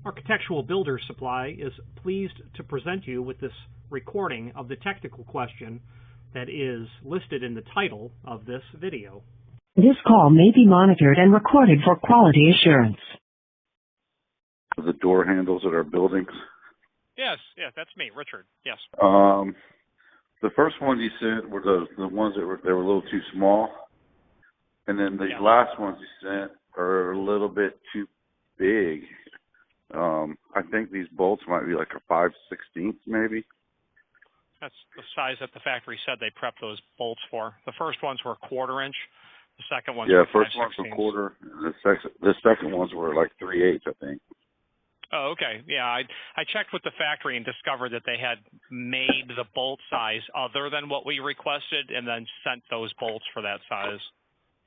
Architectural Builders Supply is pleased to present you with this recording of the technical question that is listed in the title of this video. This call may be monitored and recorded for quality assurance. The door handles at our buildings. Yes, that's me, Richard. Yes. The first ones you sent were the ones that were a little too small, and then the last ones you sent are a little bit too big. I think these bolts might be like a 5/16 maybe. That's the size that the factory said they prepped those bolts for. The first ones were 1/4 inch. The second ones were 5/16. First ones were 1/4. The second ones were like 3/8, I think. Oh, okay. Yeah, I checked with the factory and discovered that they had made the bolt size other than what we requested, and then sent those bolts for that size.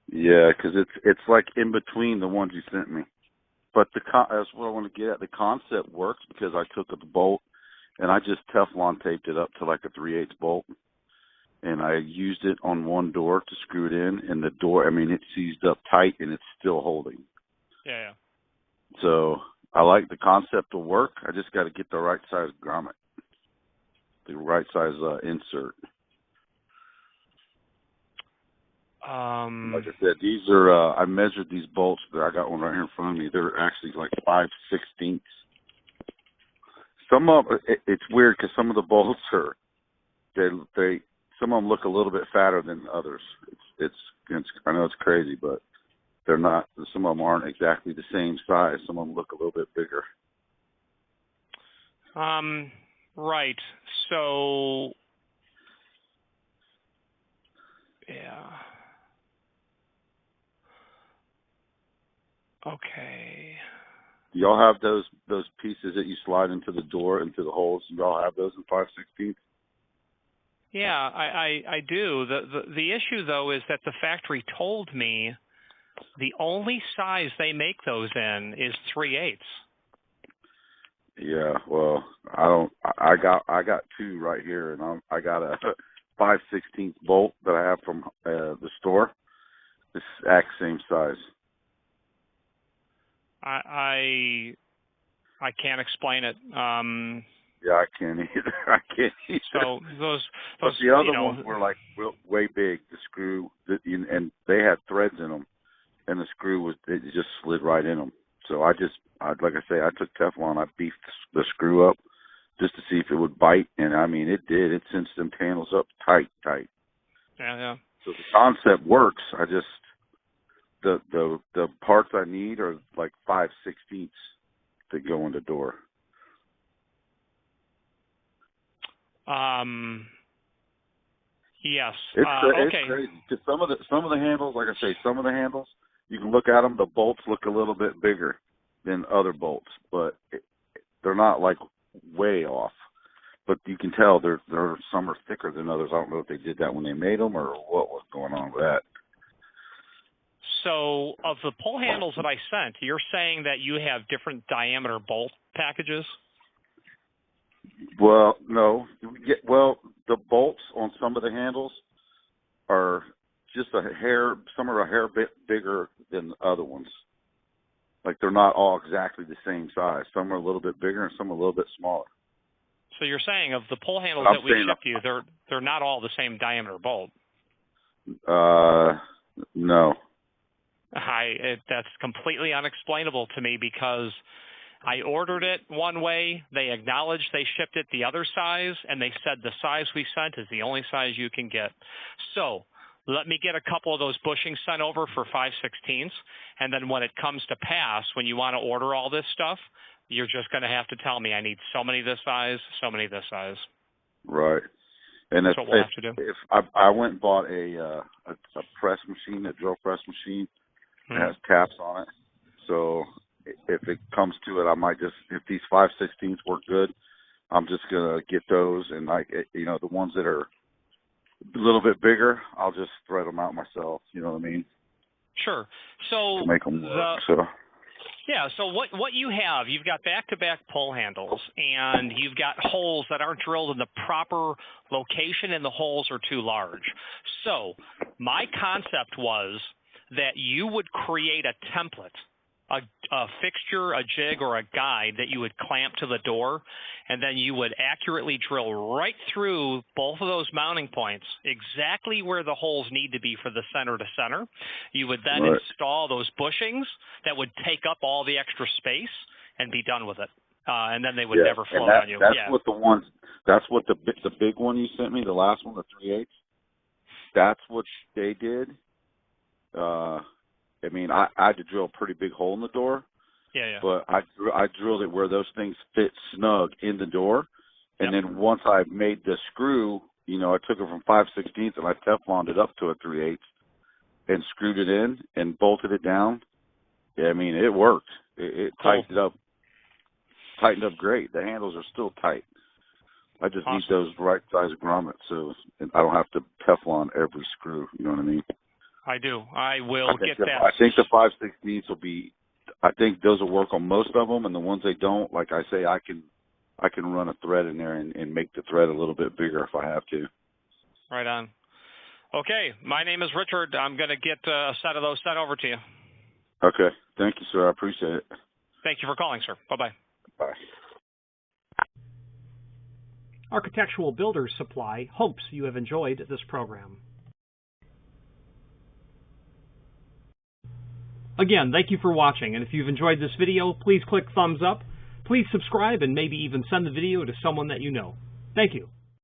Yeah, because it's like in between the ones you sent me. But that's what I want to get at. The concept works because I took the bolt and I just Teflon taped it up to like a 3/8 bolt, and I used it on one door to screw it in, and the door, it seized up tight and it's still holding. Yeah. So I like the concept to work. I just got to get the right size grommet, the right size insert. Like I said, these are, I measured these bolts. I got one right here in front of me. They're actually like 5/16. Some of it's weird because some of the bolts are, some of them look a little bit fatter than others. It's I know it's crazy, but they're not. Some of them aren't exactly the same size. Some of them look a little bit bigger. Right. So, yeah. Okay. Do y'all have those pieces that you slide into the door, into the holes? Do y'all have those in 5/16? Yeah, I do. The issue though is that the factory told me the only size they make those in is 3/8. Yeah, well, I got two right here, and I got a 5/16 bolt that I have from the store. The exact same size. I can't explain it. Yeah, I can't either. I can't either. So those but the other ones were like way big. The screw, and they had threads in them, and the screw it just slid right in them. So like I say, I took Teflon, I beefed the screw up just to see if it would bite, and it did. It cinched them panels up tight. Yeah. So the concept works. I just the parts I need are like 5/16 to go in the door. Yes. It's okay. crazy because some of the handles, like I say, some of the handles you can look at them. The bolts look a little bit bigger than other bolts, but they're not like way off. But you can tell some are thicker than others. I don't know if they did that when they made them or what was going on with that. So, of the pull handles that I sent, you're saying that you have different diameter bolt packages? Well, no. The bolts on some of the handles are just some are a hair bit bigger than the other ones. Like they're not all exactly the same size. Some are a little bit bigger and some are a little bit smaller. So you're saying of the pull handles that we shipped you, they're not all the same diameter bolt? No. That's completely unexplainable to me because I ordered it one way, they acknowledged they shipped it the other size, and they said the size we sent is the only size you can get. So let me get a couple of those bushings sent over for 5/16, and then when it comes to pass, when you want to order all this stuff, you're just going to have to tell me I need so many this size, so many this size. Right. And that's what we'll have to do. If I went and bought a press machine, a drill press machine. It has caps on it, so if it comes to it, I might just, if these 5/16 work good, I'm just gonna get those, and the ones that are a little bit bigger, I'll just thread them out myself. You know what I mean? Sure. So to make them work. Yeah, so what you have, you've got back-to-back pull handles, and you've got holes that aren't drilled in the proper location, and the holes are too large. So my concept was that you would create a template a fixture, a jig, or a guide that you would clamp to the door, and then you would accurately drill right through both of those mounting points, exactly where the holes need to be for the center to center. You would then install those bushings that would take up all the extra space and be done with it. And then they would never float on you. That's what the ones. That's what the big one you sent me, the last one, the 3/8. That's what they did. I mean, I had to drill a pretty big hole in the door. Yeah. But I drilled it where those things fit snug in the door, and then once I made the screw, you know, I took it from 5/16 and I Tefloned it up to a 3/8 and screwed it in and bolted it down. Yeah, I mean, it worked. It tightened up great. The handles are still tight. I just need those right size grommets so I don't have to Teflon every screw. You know what I mean? I do. I will get that. I think the 5/16 will be. I think those will work on most of them, and the ones they don't, like I say, I can run a thread in there and make the thread a little bit bigger if I have to. Right on. Okay, my name is Richard. I'm going to get a set of those sent over to you. Okay. Thank you, sir. I appreciate it. Thank you for calling, sir. Bye-bye. Bye. Architectural Builders Supply hopes you have enjoyed this program. Again, thank you for watching, and if you've enjoyed this video, please click thumbs up, please subscribe, and maybe even send the video to someone that you know. Thank you.